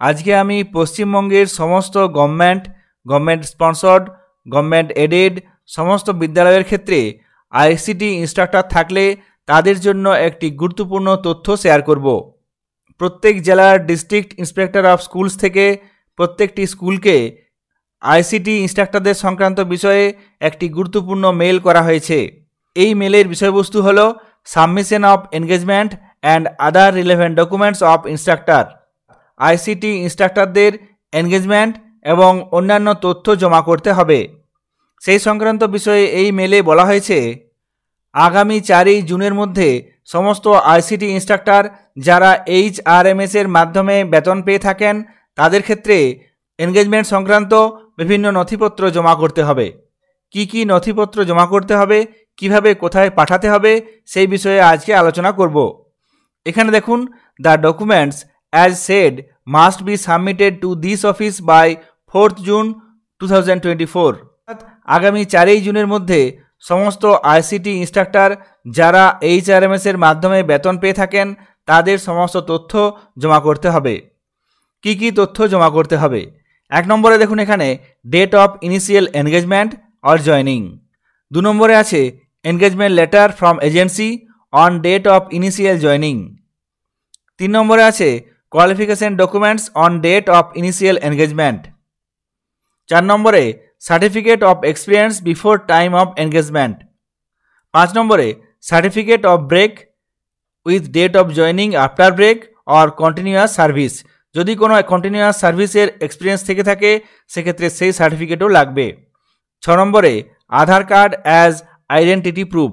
আজকে আমি পশ্চিমবঙ্গের সমস্ত গভর্নমেন্ট স্পন্সর্ড, গভর্নমেন্ট এডেড সমস্ত বিদ্যালয়ের ক্ষেত্রে আইসিটি ইনস্ট্রাক্টর থাকলে তাদের জন্য একটি গুরুত্বপূর্ণ তথ্য শেয়ার করব। প্রত্যেক জেলার ডিস্ট্রিক্ট ইন্সপেক্টর অফ স্কুলস থেকে প্রত্যেকটি স্কুলকে আইসিটি ইনস্ট্রাক্টরদের সংক্রান্ত বিষয়ে একটি গুরুত্বপূর্ণ মেল করা হয়েছে। এই মেলের বিষয়বস্তু হল submission of engagement and other relevant documents of instructor. ICT ইনস্ট্রাক্টরদের এনগেজমেন্ট এবং অন্যান্য তথ্য জমা করতে হবে। সেই সংক্রান্ত বিষয়ে এই মেলে বলা হয়েছে, আগামী 4 জুনের মধ্যে সমস্ত আইসিটি ইনস্ট্রাক্টর যারা HRMS এর মাধ্যমে বেতন পেয়ে থাকেন তাদের ক্ষেত্রে এনগেজমেন্ট সংক্রান্ত বিভিন্ন নথিপত্র জমা করতে হবে। কি কি নথিপত্র জমা করতে হবে, কিভাবে কোথায় পাঠাতে হবে, সেই বিষয়ে আজকে আলোচনা করব। এখানে দেখুন, the documents as said must be submitted to this office by 4th June 2024। আগামী 4 জুনের মধ্যে সমস্ত আইসিটি ইনস্ট্রাক্টর যারা HRMS এর মাধ্যমে বেতন পেয়ে থাকেন তাদের সমস্ত তথ্য জমা করতে হবে। কি কি তথ্য জমা করতে হবে? 1 নম্বরে দেখুন এখানে date of initial engagement or joining. 2 নম্বরে আছে engagement letter from agency on date of initial joining. 3 নম্বরে আছে qualification documents on date of initial engagement. 4 নম্বরে certificate of experience before time of engagement. 5 নম্বরে certificate of break with date of joining after break or continuous service. যদি কোনো continuous সার্ভিসের experience থেকে থাকে সেক্ষেত্রে সেই সার্টিফিকেটও লাগবে। 6 নম্বরে আধার কার্ড অ্যাজ আইডেন্টিটি প্রুফ।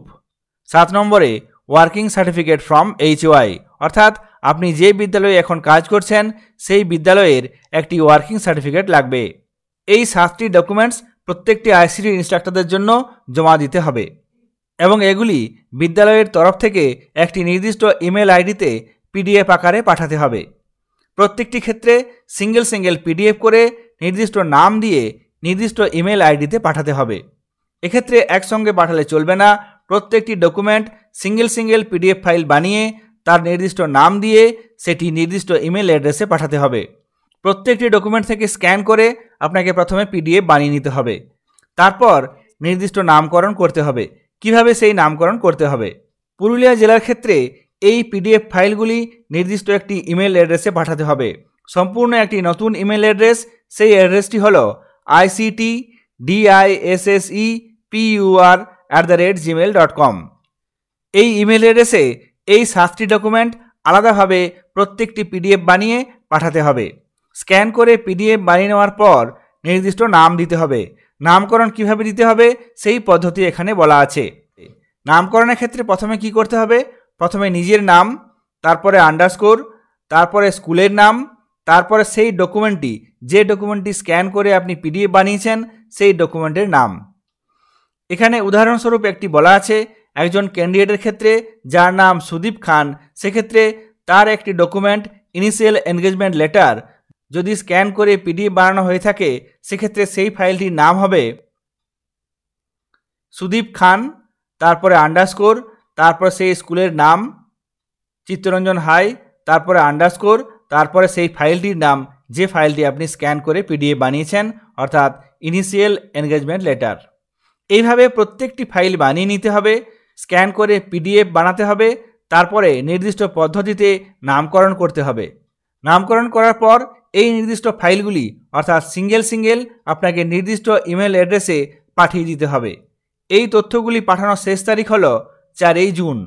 7 নম্বরে ওয়ার্কিং সার্টিফিকেট ফ্রম HOI, অর্থাৎ আপনি যে বিদ্যালয়ে এখন কাজ করছেন সেই বিদ্যালয়ের একটি ওয়ার্কিং সার্টিফিকেট লাগবে। এই 7টি ডকুমেন্টস প্রত্যেকটি আইসিটি ইনস্ট্রাক্টরদের জন্য জমা দিতে হবে এবং এগুলি বিদ্যালয়ের তরফ থেকে একটি নির্দিষ্ট ইমেল আইডিতে PDF আকারে পাঠাতে হবে। প্রত্যেকটি ক্ষেত্রে সিঙ্গেল PDF করে নির্দিষ্ট নাম দিয়ে নির্দিষ্ট ইমেল আইডিতে পাঠাতে হবে। এক্ষেত্রে একসঙ্গে পাঠালে চলবে না। প্রত্যেকটি ডকুমেন্ট সিঙ্গেল PDF ফাইল বানিয়ে তার নির্দিষ্ট নাম দিয়ে সেটি নির্দিষ্ট ইমেল অ্যাড্রেসে পাঠাতে হবে। প্রত্যেকটি ডকুমেন্ট থেকে স্ক্যান করে আপনাকে প্রথমে PDF বানিয়ে নিতে হবে। তারপর নির্দিষ্ট নামকরণ করতে হবে। কিভাবে সেই নামকরণ করতে হবে? পুরুলিয়া জেলার ক্ষেত্রে এই PDF ফাইলগুলি নির্দিষ্ট একটি ইমেল অ্যাড্রেসে পাঠাতে হবে। সম্পূর্ণ একটি নতুন ইমেল অ্যাড্রেস। সেই অ্যাড্রেসটি হলো ictdissepur@gmail.com। এই ইমেল অ্যাড্রেসে এই 7টি ডকুমেন্ট আলাদাভাবে প্রত্যেকটি PDF বানিয়ে পাঠাতে হবে। স্ক্যান করে PDF বানিয়ে নেওয়ার পর নির্দিষ্ট নাম দিতে হবে। নামকরণ কিভাবে দিতে হবে সেই পদ্ধতি এখানে বলা আছে। নামকরণের ক্ষেত্রে প্রথমে কি করতে হবে? প্রথমে নিজের নাম, তারপরে আন্ডারস্কোর, তারপরে স্কুলের নাম, তারপরে সেই ডকুমেন্টটি যে ডকুমেন্টটি স্ক্যান করে আপনি PDF বানিয়েছেন সেই ডকুমেন্টের নাম। এখানে উদাহরণস্বরূপ একটি বলা আছে, একজন ক্যান্ডিডেটের ক্ষেত্রে যার নাম সুদীপ খান, সেক্ষেত্রে তার একটি ডকুমেন্ট ইনিশিয়াল এনগেজমেন্ট লেটার যদি স্ক্যান করে PDF বানানো হয়ে থাকে সেক্ষেত্রে সেই ফাইলটির নাম হবে সুদীপ খান, তারপরে আন্ডারস্কোর, তারপরে সেই স্কুলের নাম চিত্তরঞ্জন হাই, তারপরে আন্ডারস্কোর, তারপরে সেই ফাইলটির নাম যে ফাইলটি আপনি স্ক্যান করে PDF বানিয়েছেন, অর্থাৎ ইনিশিয়াল এনগেজমেন্ট লেটার। এইভাবে প্রত্যেকটি ফাইল বানিয়ে নিতে হবে, স্ক্যান করে PDF বানাতে হবে, তারপরে নির্দিষ্ট পদ্ধতিতে নামকরণ করতে হবে। নামকরণ করার পর এই নির্দিষ্ট ফাইলগুলি অর্থাৎ সিঙ্গেল আপনাকে নির্দিষ্ট ইমেল অ্যাড্রেসে পাঠিয়ে দিতে হবে। এই তথ্যগুলি পাঠানোর শেষ তারিখ হলো 4 জুন,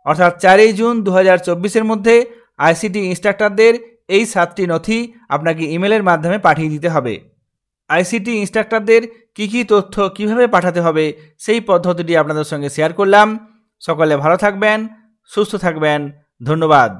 অর্থাৎ 4 জুন 2024-এর মধ্যে আইসিটি ইনস্ট্রাক্টরদের এই 7টি নথি আপনাকে ইমেলের মাধ্যমে পাঠিয়ে দিতে হবে। আইসিটি ইনস্ট্রাক্টরদের কী কী তথ্য কিভাবে পাঠাতে হবে সেই পদ্ধতিটি আপনাদের সঙ্গে শেয়ার করলাম। সকলে ভালো থাকবেন, সুস্থ থাকবেন। ধন্যবাদ।